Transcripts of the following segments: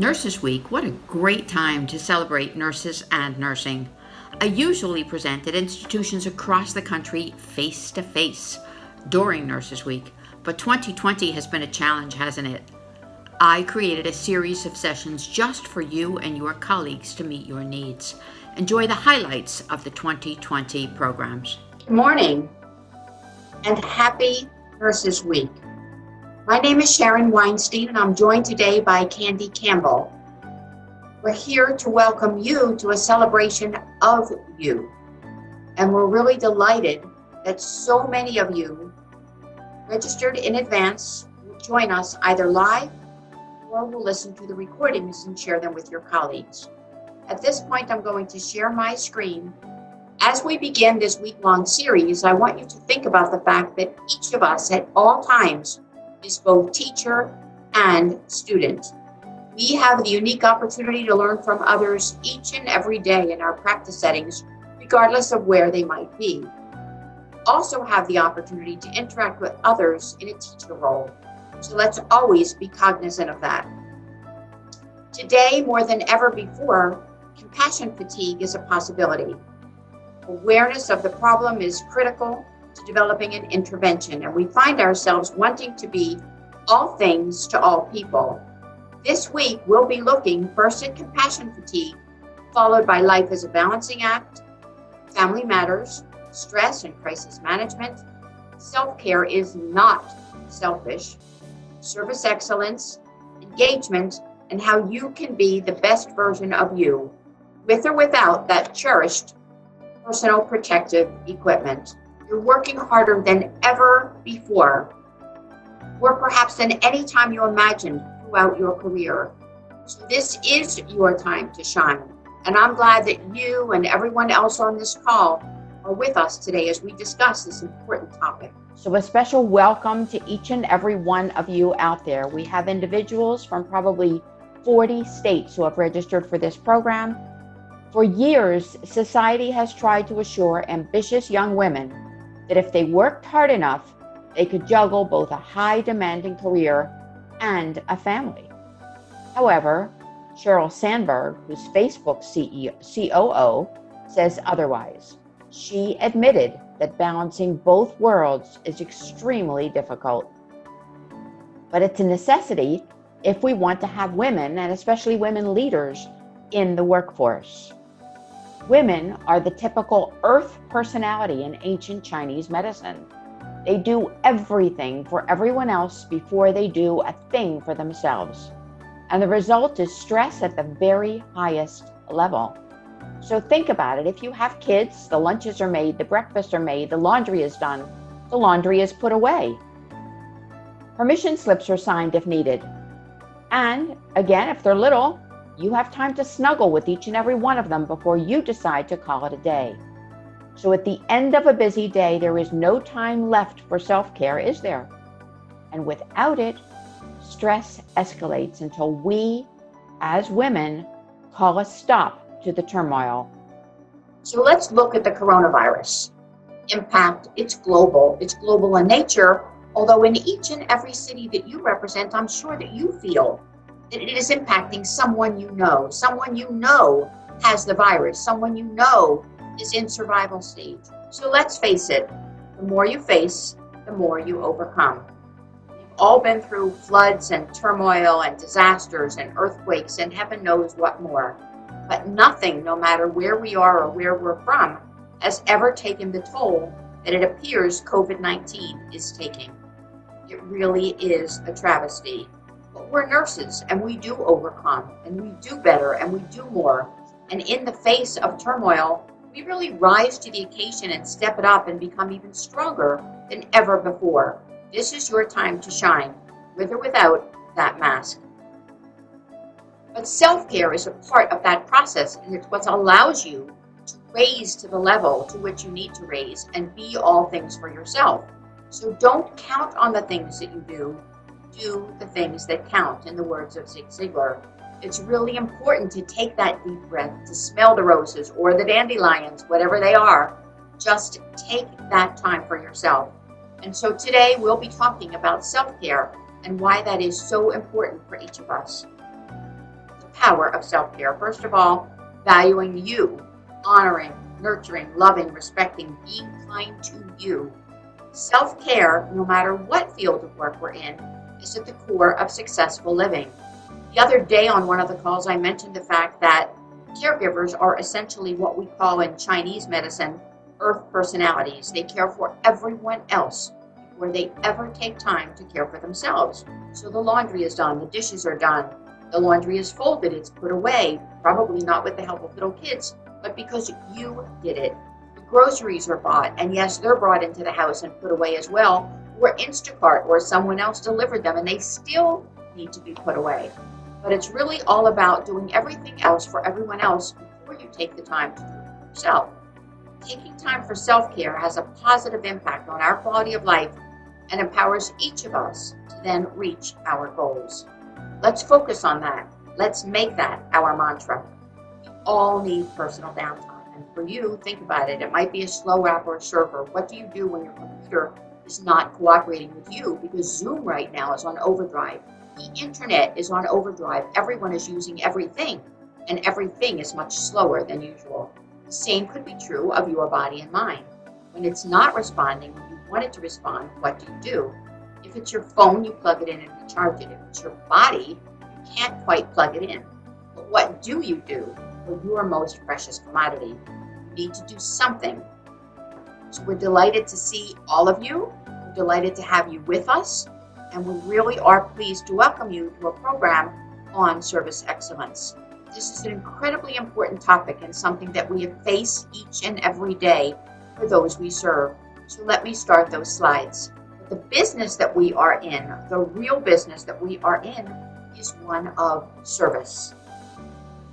Nurses Week, what a great time to celebrate nurses and nursing. I usually present at institutions across the country face to face during Nurses Week, but 2020 has been a challenge, hasn't it? I created a series of sessions just for you and your colleagues to meet your needs. Enjoy the highlights of the 2020 programs. Good morning and happy Nurses Week. My name is Sharon Weinstein and I'm joined today by Candy Campbell. We're here to welcome you to a celebration of you. And we're really delighted that so many of you registered in advance will join us either live or will listen to the recordings and share them with your colleagues. At this point, I'm going to share my screen. As we begin this week-long series, I want you to think about the fact that each of us at all times is both teacher and student. We have the unique opportunity to learn from others each and every day in our practice settings, regardless of where they might be. Also have the opportunity to interact with others in a teacher role. So let's always be cognizant of that. Today, more than ever before, compassion fatigue is a possibility. Awareness of the problem is critical to developing an intervention, and we find ourselves wanting to be all things to all people. This week, we'll be looking first at compassion fatigue, followed by life as a balancing act, family matters, stress and crisis management, self-care is not selfish, service excellence, engagement, and how you can be the best version of you, with or without that cherished personal protective equipment. You're working harder than ever before, or perhaps than any time you imagined throughout your career. So this is your time to shine. And I'm glad that you and everyone else on this call are with us today as we discuss this important topic. So a special welcome to each and every one of you out there. We have individuals from probably 40 states who have registered for this program. For years, society has tried to assure ambitious young women that if they worked hard enough, they could juggle both a high demanding career and a family. However, Sheryl Sandberg, who's Facebook's COO, says otherwise. She admitted that balancing both worlds is extremely difficult. But it's a necessity if we want to have women, and especially women leaders, in the workforce. Women are the typical earth personality in ancient Chinese medicine. They do everything for everyone else before they do a thing for themselves. And the result is stress at the very highest level. So think about it. If you have kids, the lunches are made, the breakfasts are made, the laundry is done, the laundry is put away. Permission slips are signed if needed. And again, if they're little, you have time to snuggle with each and every one of them before you decide to call it a day. So at the end of a busy day, there is no time left for self-care, is there? And without it, stress escalates until we, as women, call a stop to the turmoil. So let's look at the coronavirus. Impact, it's global in nature, although in each and every city that you represent, I'm sure that you feel that it is impacting someone you know has the virus, someone you know is in survival stage. So let's face it, the more you face, the more you overcome. We've all been through floods and turmoil and disasters and earthquakes and heaven knows what more. But nothing, no matter where we are or where we're from, has ever taken the toll that it appears COVID-19 is taking. It really is a travesty. But we're nurses and we do overcome and we do better and we do more. And in the face of turmoil, we really rise to the occasion and step it up and become even stronger than ever before. This is your time to shine, with or without that mask. But self-care is a part of that process, and it's what allows you to raise to the level to which you need to raise and be all things for yourself. So don't count on the things that you do the things that count, in the words of Zig Ziglar. It's really important to take that deep breath, to smell the roses or the dandelions, whatever they are. Just take that time for yourself. And so today we'll be talking about self-care and why that is so important for each of us. power of self-care. First of all, valuing you, honoring, nurturing, loving, respecting, being kind to you. Self-care, no matter what field of work we're in, is at the core of successful living. The other day on one of the calls, I mentioned the fact that caregivers are essentially what we call in Chinese medicine, earth personalities. They care for everyone else before they ever take time to care for themselves. So the laundry is done, the dishes are done, the laundry is folded, it's put away, probably not with the help of little kids, but because you did it. The groceries are bought, and yes, they're brought into the house and put away as well, or Instacart or someone else delivered them, and they still need to be put away. But it's really all about doing everything else for everyone else before you take the time to do it for yourself. Taking time for self-care has a positive impact on our quality of life and empowers each of us to then reach our goals. Let's focus on that. Let's make that our mantra. We all need personal downtime. And for you, think about it. It might be a slow app or a server. What do you do when your computer is not cooperating with you? Because Zoom right now is on overdrive. The internet is on overdrive. Everyone is using everything, and everything is much slower than usual. The same could be true of your body and mind. When it's not responding when you want it to respond, what do? If it's your phone, you plug it in and recharge it. If it's your body, you can't quite plug it in. But what do for your most precious commodity? You need to do something. So we're delighted to see all of you. We're delighted to have you with us. And we really are pleased to welcome you to a program on service excellence. This is an incredibly important topic and something that we face each and every day for those we serve. So let me start those slides. The business that we are in, the real business that we are in, is one of service.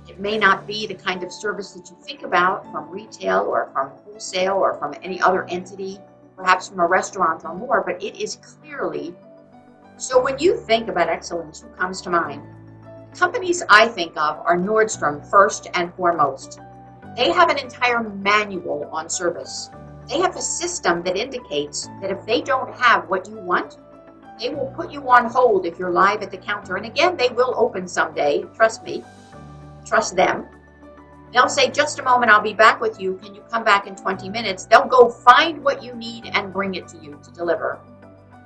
It may not be the kind of service that you think about from retail or from wholesale or from any other entity, perhaps from a restaurant or more, but it is clearly. So when you think about excellence, who comes to mind? The companies I think of are Nordstrom first and foremost. They have an entire manual on service. They have a system that indicates that if they don't have what you want, they will put you on hold if you're live at the counter. And again, they will open someday. Trust me. Trust them. They'll say, just a moment, I'll be back with you. Can you come back in 20 minutes? They'll go find what you need and bring it to you to deliver.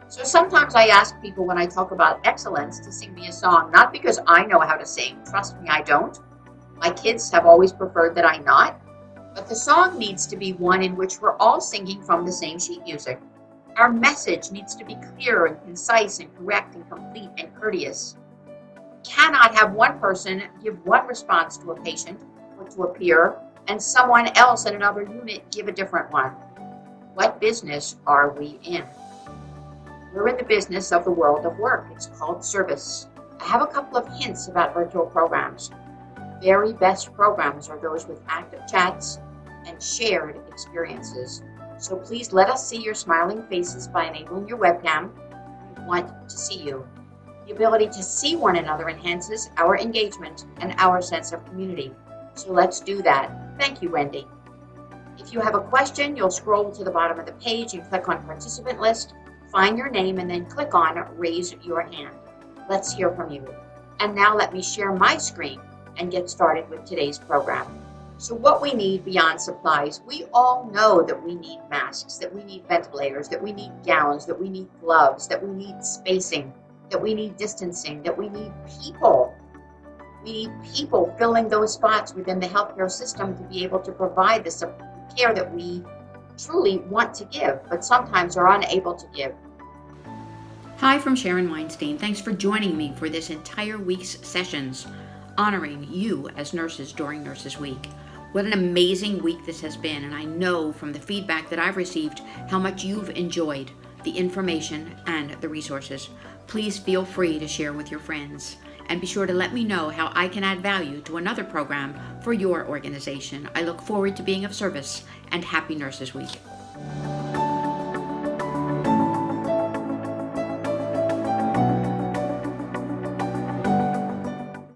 So sometimes I ask people when I talk about excellence to sing me a song, not because I know how to sing. Trust me, I don't. My kids have always preferred that I not. But the song needs to be one in which we're all singing from the same sheet music. Our message needs to be clear and concise and correct and complete and courteous. Cannot have one person give one response to a patient or to a peer and someone else in another unit give a different one. What business are we in? We're in the business of the world of work. It's called service. I have a couple of hints about virtual programs. Very best programs are those with active chats and shared experiences. So please let us see your smiling faces by enabling your webcam. We want to see you. The ability to see one another enhances our engagement and our sense of community. So let's do that. Thank you, Wendy. If you have a question, you'll scroll to the bottom of the page and click on Participant List, find your name, and then click on Raise Your Hand. Let's hear from you. And now let me share my screen and get started with today's program. So what we need beyond supplies, we all know that we need masks, that we need ventilators, that we need gowns, that we need gloves, that we need spacing, that we need distancing, that we need people. We need people filling those spots within the healthcare system to be able to provide the care that we truly want to give, but sometimes are unable to give. Hi from Sharon Weinstein. Thanks for joining me for this entire week's sessions, honoring you as nurses during Nurses Week. What an amazing week this has been, and I know from the feedback that I've received how much you've enjoyed the information and the resources. Please feel free to share with your friends, and be sure to let me know how I can add value to another program for your organization. I look forward to being of service, and happy Nurses Week.